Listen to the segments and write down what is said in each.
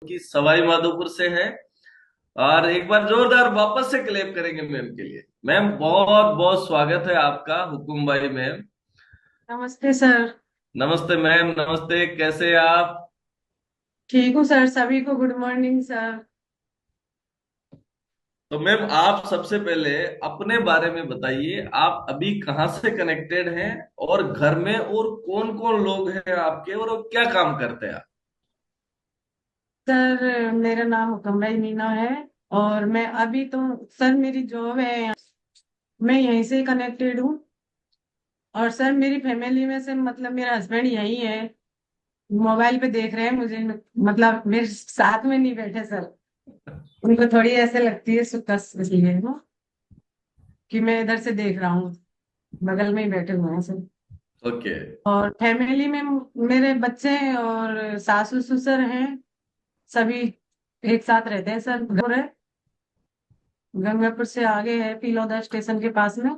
की सवाई माधोपुर से है। और एक बार जोरदार वापस से क्लेप करेंगे मैम के लिए। मैम बहुत बहुत स्वागत है आपका, हुकुम भाई मैम। नमस्ते सर। नमस्ते मैम, नमस्ते, कैसे हैं आप? ठीक हूँ सर, सभी को गुड मॉर्निंग सर। तो मैम आप सबसे पहले अपने बारे में बताइए, आप अभी कहाँ से कनेक्टेड हैं और घर में और कौन कौन लोग हैं आपके, और वो क्या काम करते हैं आप? सर मेरा नाम हुकमराई मीना है। और मैं अभी तो सर मेरी जॉब है, मैं यहीं से कनेक्टेड हूँ। और सर मेरी फैमिली में से मतलब मेरा हस्बैंड यही है, मोबाइल पे देख रहे हैं मुझे, मतलब मेरे साथ में नहीं बैठे सर। उनको थोड़ी ऐसे लगती है सुकस इसलिए ना, कि मैं इधर से देख रहा हूँ, बगल में ही बैठे हुए हैं सर। ओके। और फैमिली में मेरे बच्चे और सासू ससुर हैं, सभी एक साथ रहते हैं सर। घर है, गंगापुर से आगे है, पिलौदा स्टेशन के पास में।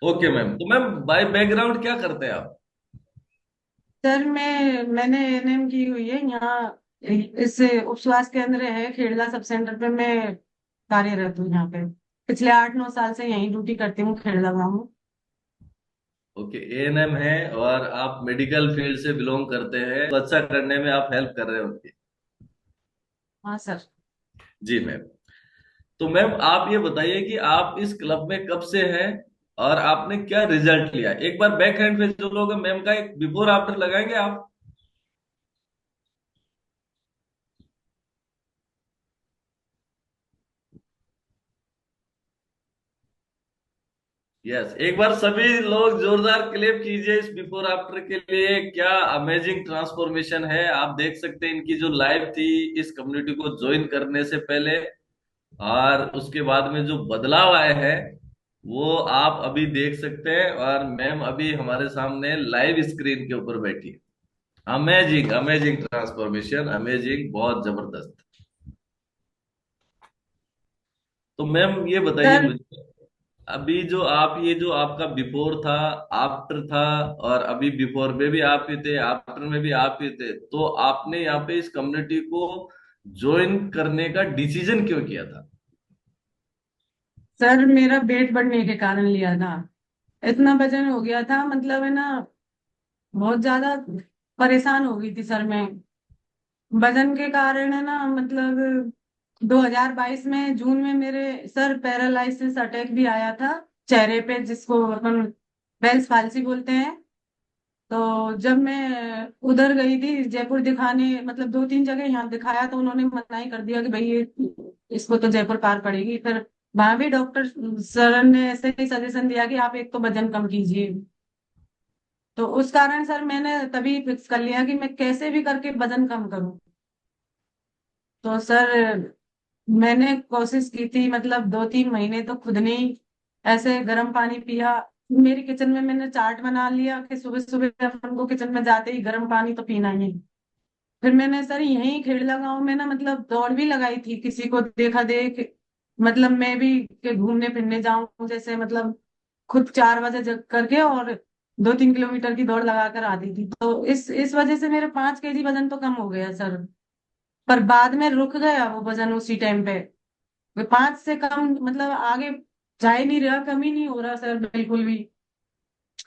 ओके मैम, तो मैम बाय बैकग्राउंड क्या करते हैं आप? सर मैंने एएनएम की हुई है यहाँ, इस उप स्वास्थ्य केंद्र है खेड़ला सब सेंटर पे मैं कार्यरत हूँ यहाँ पे। पिछले 8-9 साल से यहीं ड्यूटी करती हूँ खेड़ला गाँव में। ओके, एएनएम है और आप मेडिकल फील्ड से बिलोंग करते हैं, तो अच्छा करने में आप हेल्प कर रहे हो उनकी। हाँ सर। जी मैम। तो मैम आप ये बताइए कि आप इस क्लब में कब से हैं और आपने क्या रिजल्ट लिया। एक बार बैक हैंड पे जो लोग हैं मैम का एक बिफोर आफ्टर लगाएंगे आप? यस, एक बार सभी लोग जोरदार क्लेप कीजिए इस बिफोर आफ्टर के लिए। क्या अमेजिंग ट्रांसफॉर्मेशन है, आप देख सकते हैं इनकी जो लाइफ थी इस कम्युनिटी को ज्वाइन करने से पहले और उसके बाद में जो बदलाव आए हैं वो आप अभी देख सकते हैं। और मैम अभी हमारे सामने लाइव स्क्रीन के ऊपर बैठी है। अमेजिंग अमेजिंग ट्रांसफॉर्मेशन, अमेजिंग, बहुत जबरदस्त। तो मैम ये बताइए सर मुझे, अभी जो आप, ये जो आपका बिफोर था, आफ्टर था, और अभी बिफोर में भी आप ही थे, आफ्टर में भी आप ही थे, तो आपने यहाँ पे इस कम्युनिटी को ज्वाइन करने का डिसीजन क्यों किया था? सर मेरा वेट बढ़ने के कारण लिया था। इतना वजन हो गया था, मतलब है ना, बहुत ज्यादा परेशान हो गई थी सर मैं, वजन के कारण है ना। मतलब 2022 में जून में मेरे सर पैरालिसिस अटैक भी आया था चेहरे पे, जिसको अपन बेल्स पाल्सी बोलते हैं। तो जब मैं उधर गई थी जयपुर दिखाने, मतलब 2-3 जगह यहाँ दिखाया तो उन्होंने मनाही कर दिया कि भाई ये इसको तो जयपुर पार पड़ेगी। फिर वहां भी डॉक्टर सर ने ऐसे ही सजेशन दिया कि आप एक तो वजन कम कीजिए। तो उस कारण सर मैंने तभी फिक्स कर लिया कि मैं कैसे भी करके वजन कम करूं। तो सर मैंने कोशिश की थी, मतलब 2-3 महीने तो खुद ने ही ऐसे गर्म पानी पिया। मेरी किचन में मैंने चार्ट बना लिया कि सुबह सुबह अपन को किचन में जाते ही गर्म पानी तो पीना ही है। फिर मैंने सर यहीं खेड़ला गांव में ना, मतलब दौड़ भी लगाई थी, किसी को देखा देख, मतलब मैं भी के घूमने फिरने जाऊं जैसे, मतलब खुद 4 बजे जग करके और 2-3 किलोमीटर की दौड़ लगा कर आती थी। तो इस वजह से मेरे 5 केजी वजन तो कम हो गया सर। पर बाद में रुक गया वो वजन उसी टाइम पे। वे 5 से कम मतलब आगे जा ही नहीं रहा, कम ही नहीं हो रहा सर बिल्कुल भी।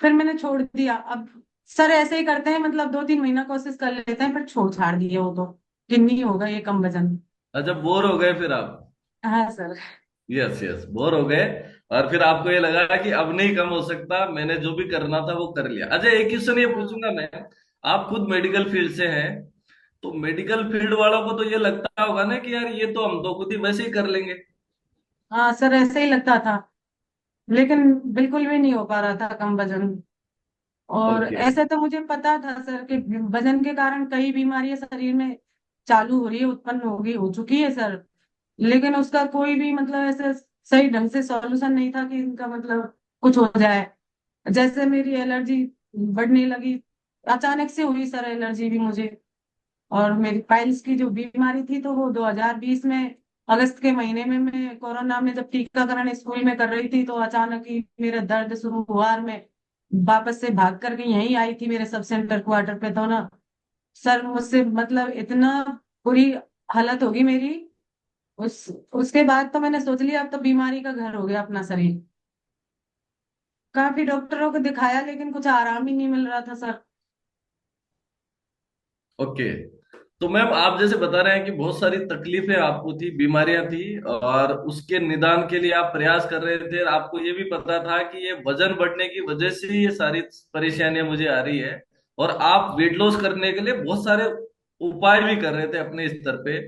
फिर मैंने छोड़ दिया। अब सर ऐसे ही करते हैं, मतलब 2-3 महीना कोशिश कर लेते हैं, फिर छोड़ छाड़ दिए वो तो, कि नहीं होगा ये कम वजन। अच्छा, बोर हो गए फिर आप? हाँ सर। यस यस, बोर हो गए। और फिर आपको ये लगा कि अब नहीं कम हो सकता, मैंने जो भी करना था वो कर लिया। अच्छा, एक क्वेश्चन ये हाँ। पूछूंगा मैं। आप खुद मेडिकल फील्ड से हैं, तो मेडिकल फील्ड वालों को तो ये लगता होगा ना कि यार ये तो हम तो खुद ही वैसे ही कर लेंगे। हाँ सर ऐसे ही लगता था, लेकिन बिल्कुल भी नहीं हो पा रहा था कम वजन। और ओके। ऐसे तो मुझे पता था सर कि वजन के कारण कई बीमारियां शरीर में चालू हो रही है, उत्पन्न होगी, हो चुकी है सर। लेकिन उसका कोई भी मतलब ऐसे सही ढंग से सॉल्यूशन नहीं था कि इनका मतलब कुछ हो जाए। जैसे मेरी एलर्जी बढ़ने लगी, अचानक से हुई सर एलर्जी भी मुझे। और मेरी पाइल्स की जो बीमारी थी तो वो 2020 में अगस्त के महीने में, मैं कोरोना में जब टीकाकरण स्कूल में कर रही थी, तो अचानक ही मेरा दर्द शुरू हुआ और मैं वापस से भाग करके यहीं आई थी मेरे सब सेंटर क्वार्टर पे। तो ना सर मुझसे मतलब इतना बुरी हालत होगी मेरी। उस उसके बाद तो मैंने सोच लिया अब तो बीमारी का घर हो गया अपना शरीर। काफी डॉक्टरों को दिखाया लेकिन कुछ आराम ही नहीं मिल रहा था सर। ओके। तो मैम आप जैसे बता रहे हैं कि बहुत सारी तकलीफें आपको थी, बीमारियां थी, और उसके निदान के लिए आप प्रयास कर रहे थे। आपको ये भी पता था कि ये वजन बढ़ने की वजह से ही ये सारी परेशानियां मुझे आ रही है। और आप वेट लॉस करने के लिए बहुत सारे उपाय भी कर रहे थे अपने स्तर पे।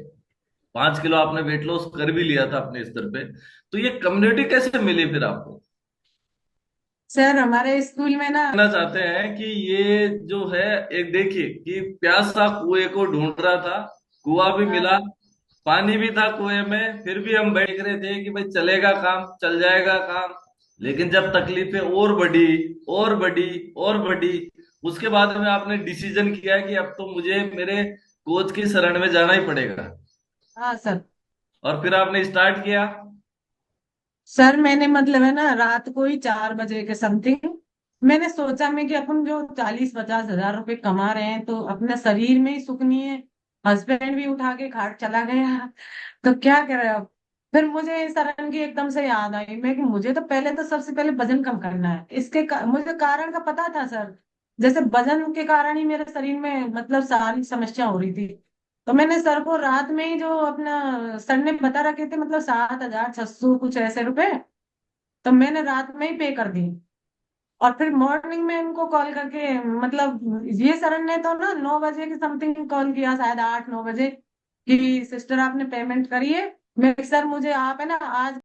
5 किलो आपने वेट लॉस कर भी लिया था अपने स्तर पे। तो ये कम्युनिटी कैसे मिली फिर आपको? सर हमारे स्कूल में ना। कहना चाहते हैं कि ये जो है, एक देखिए कि प्यासा कुएं को ढूंढ रहा था, कुआं भी हाँ मिला, सर। पानी भी था कुएं में, फिर भी हम बैठ रहे थे कि भाई चलेगा काम, चल जाएगा काम। लेकिन जब तकलीफें और बढ़ी, और बढ़ी, और बढ़ी, उसके बाद में आपने डिसीजन किया कि अब तो मुझे मेरे कोच की शरण में जाना ही पड़ेगा। हाँ सर। और फिर आपने स्टार्ट किया। सर मैंने मतलब है ना रात को ही 4 बजे के समथिंग मैंने सोचा मैं कि अपन जो 40-50 हजार रुपए कमा रहे हैं तो अपने शरीर में ही सुख नहीं है। हस्बैंड भी उठा के घाट चला गया। तो क्या करें अब। फिर मुझे सरण की एकदम से याद आई मैं कि मुझे तो पहले तो सबसे पहले वजन कम करना है मुझे कारण का पता था सर। जैसे वजन के कारण ही मेरे शरीर में मतलब सारी समस्या हो रही थी। तो मैंने सर को रात में ही जो अपना सर ने बता रखे थे मतलब 7,600 कुछ ऐसे रुपए। तो मैंने रात में ही पे कर दी। और फिर मॉर्निंग में उनको कॉल करके मतलब ये सर ने तो ना 9 बजे के समथिंग कॉल किया शायद 8-9 बजे कि सिस्टर आपने पेमेंट करी है। मैं सर मुझे आप है ना आज